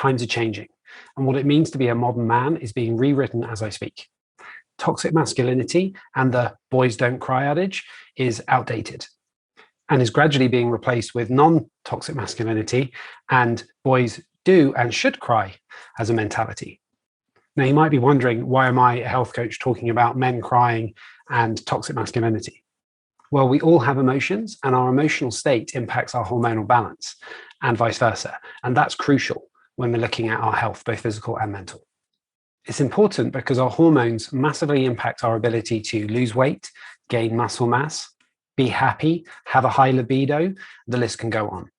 Times are changing, and what it means to be a modern man is being rewritten as I speak. Toxic masculinity and the boys don't cry adage is outdated and is gradually being replaced with non-toxic masculinity and boys do and should cry as a mentality. Now, you might be wondering, why am I a health coach talking about men crying and toxic masculinity? Well, we all have emotions, and our emotional state impacts our hormonal balance and vice versa. And that's crucial when we're looking at our health, both physical and mental. It's important because our hormones massively impact our ability to lose weight, gain muscle mass, be happy, have a high libido. The list can go on.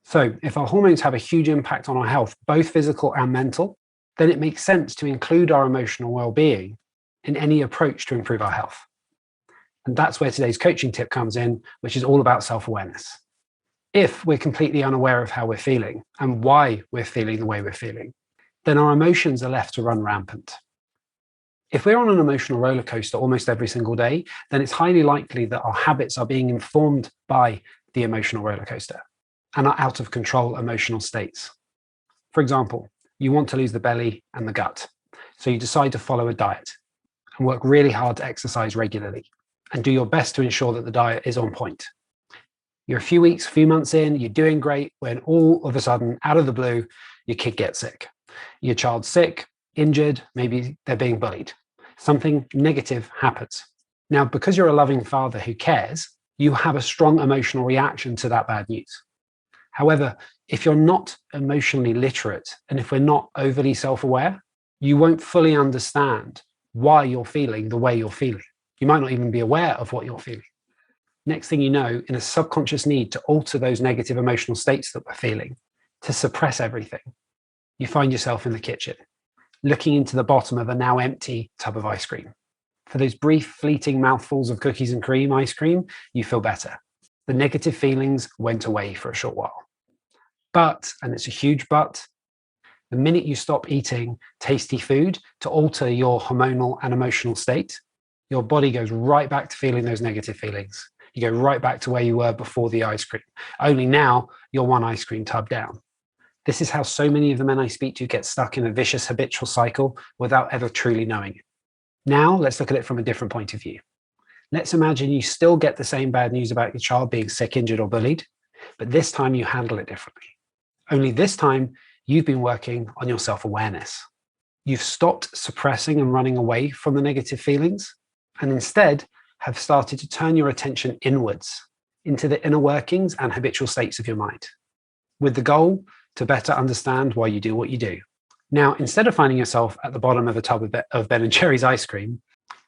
So if our hormones have a huge impact on our health, both physical and mental, then it makes sense to include our emotional well-being in any approach to improve our health. And that's where today's coaching tip comes in, which is all about self-awareness. If we're completely unaware of how we're feeling and why we're feeling the way we're feeling, then our emotions are left to run rampant. If we're on an emotional roller coaster almost every single day, then it's highly likely that our habits are being informed by the emotional roller coaster and our out of control emotional states. For example, you want to lose the belly and the gut, so you decide to follow a diet and work really hard to exercise regularly and do your best to ensure that the diet is on point. You're a few weeks, few months in, you're doing great, when all of a sudden, out of the blue, your kid gets sick. Your child's sick, injured, maybe they're being bullied. Something negative happens. Now, because you're a loving father who cares, you have a strong emotional reaction to that bad news. However, if you're not emotionally literate and if we're not overly self-aware, you won't fully understand why you're feeling the way you're feeling. You might not even be aware of what you're feeling. Next thing you know, in a subconscious need to alter those negative emotional states that we're feeling, to suppress everything, you find yourself in the kitchen, looking into the bottom of a now empty tub of ice cream. For those brief, fleeting mouthfuls of cookies and cream ice cream, you feel better. The negative feelings went away for a short while. But, and it's a huge but, the minute you stop eating tasty food to alter your hormonal and emotional state, your body goes right back to feeling those negative feelings. You go right back to where you were before the ice cream. Only now you're one ice cream tub down. This is how so many of the men I speak to get stuck in a vicious habitual cycle without ever truly knowing it. Now let's look at it from a different point of view. Let's imagine you still get the same bad news about your child being sick, injured, or bullied, but this time you handle it differently. Only this time you've been working on your self-awareness. You've stopped suppressing and running away from the negative feelings, and instead have started to turn your attention inwards into the inner workings and habitual states of your mind, with the goal to better understand why you do what you do. Now, instead of finding yourself at the bottom of a tub of Ben & Jerry's ice cream,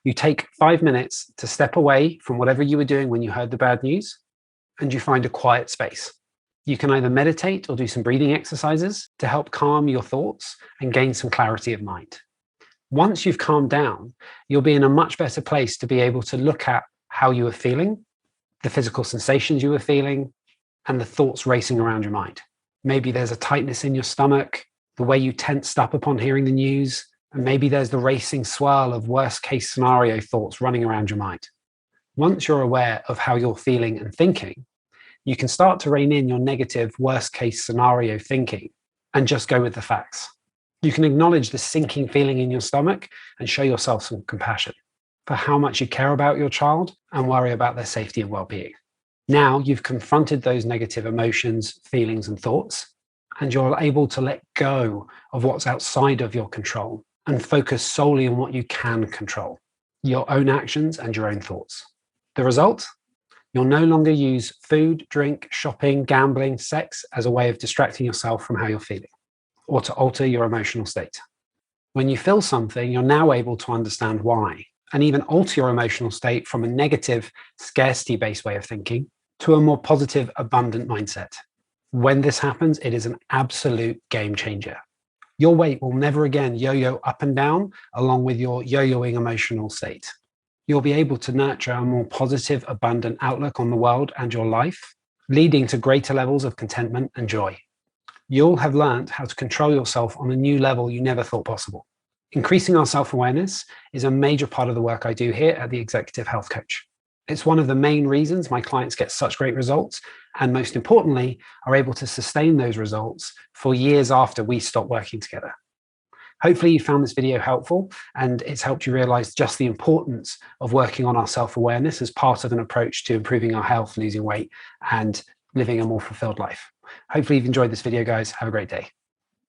you take 5 minutes to step away from whatever you were doing when you heard the bad news, and you find a quiet space. You can either meditate or do some breathing exercises to help calm your thoughts and gain some clarity of mind. Once you've calmed down, you'll be in a much better place to be able to look at how you were feeling, the physical sensations you were feeling, and the thoughts racing around your mind. Maybe there's a tightness in your stomach, the way you tensed up upon hearing the news, and maybe there's the racing swirl of worst case scenario thoughts running around your mind. Once you're aware of how you're feeling and thinking, you can start to rein in your negative worst case scenario thinking and just go with the facts. You can acknowledge the sinking feeling in your stomach and show yourself some compassion for how much you care about your child and worry about their safety and well-being. Now you've confronted those negative emotions, feelings, and thoughts, and you're able to let go of what's outside of your control and focus solely on what you can control, your own actions and your own thoughts. The result? You'll no longer use food, drink, shopping, gambling, sex as a way of distracting yourself from how you're feeling or to alter your emotional state. When you feel something, you're now able to understand why and even alter your emotional state from a negative, scarcity-based way of thinking to a more positive, abundant mindset. When this happens, it is an absolute game changer. Your weight will never again yo-yo up and down along with your yo-yoing emotional state. You'll be able to nurture a more positive, abundant outlook on the world and your life, leading to greater levels of contentment and joy. You'll have learned how to control yourself on a new level you never thought possible. Increasing our self-awareness is a major part of the work I do here at the Executive Health Coach. It's one of the main reasons my clients get such great results, and most importantly, are able to sustain those results for years after we stop working together. Hopefully you found this video helpful and it's helped you realize just the importance of working on our self-awareness as part of an approach to improving our health, losing weight, and living a more fulfilled life. Hopefully you've enjoyed this video, guys. Have a great day.